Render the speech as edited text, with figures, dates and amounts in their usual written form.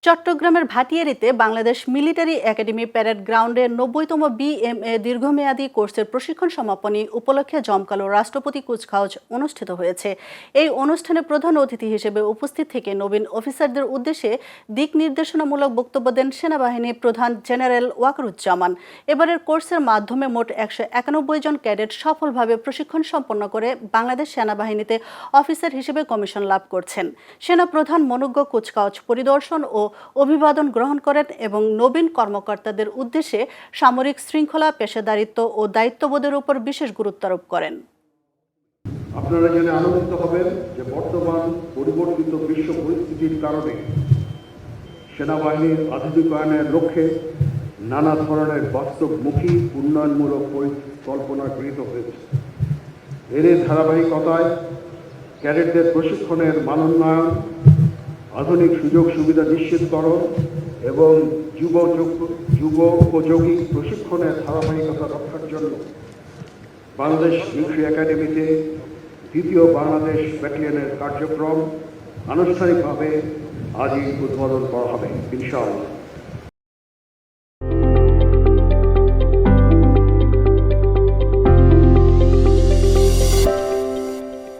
চট্টগ্রামের ভাটিয়ারীতে Bangladesh military academy parade গ্রাউন্ডে ৯০তম BMA দীর্ঘমেয়াদী কোর্সের প্রশিক্ষণ সমাপনী উপলক্ষে জমকালো রাষ্ট্রপতি কুচকাওয়াজ অনুষ্ঠিত হয়েছে। এই অনুষ্ঠানে প্রধান অতিথি হিসেবে উপস্থিত থেকে নবীন অফিসারদের উদ্দেশ্যে দিক নির্দেশনামূলক বক্তব্য দেন সেনাবাহিনী প্রধান জেনারেল ওয়াকারুজ্জামান। এবারের কোর্সের মাধ্যমে মোট ১৯১ জন ক্যাডেট সফলভাবে প্রশিক্ষণ সম্পন্ন করে বাংলাদেশ সেনাবাহিনীতে অফিসার হিসেবে কমিশন লাভ করছেন। সেনা প্রধান মনোজ্ঞ কুচকাওয়াজ পরিদর্শন ও অভিবাদন গ্রহণ করেন এবং নবীন কর্মকর্তাদের উদ্দেশ্যে সামরিক শৃঙ্খলা, পেশাদারিত্ব ও দায়িত্ববোধের উপর বিশেষ গুরুত্ব আরোপ করেন। আপনারা জেনে আনন্দিত হবেন যে বর্তমান পরিবর্তিত বিশ্ব পরিস্থিতির কারণে সেনাবাহিনীর আধুনিকায়নের লক্ষ্যে নানা ধরনের বাস্তবমুখী উন্নয়নমূলক পরিকল্পনা গৃহীত হয়েছে। এর ধারাবাহিকতায় ক্যাডেটদের প্রশিক্ষণের মানোন্নয়ন, আধুনিক সুযোগ সুবিধা নিশ্চিতকরণ এবং যুগোপযোগী প্রশিক্ষণের ধারাবাহিকতা রক্ষার জন্য বাংলাদেশ মিলিটারি একাডেমিতে দ্বিতীয় বাংলাদেশ ব্যাটালিয়নের কার্যক্রম আনুষ্ঠানিকভাবে আজই উদ্বোধন করা হবে ইনশাআল্লাহ।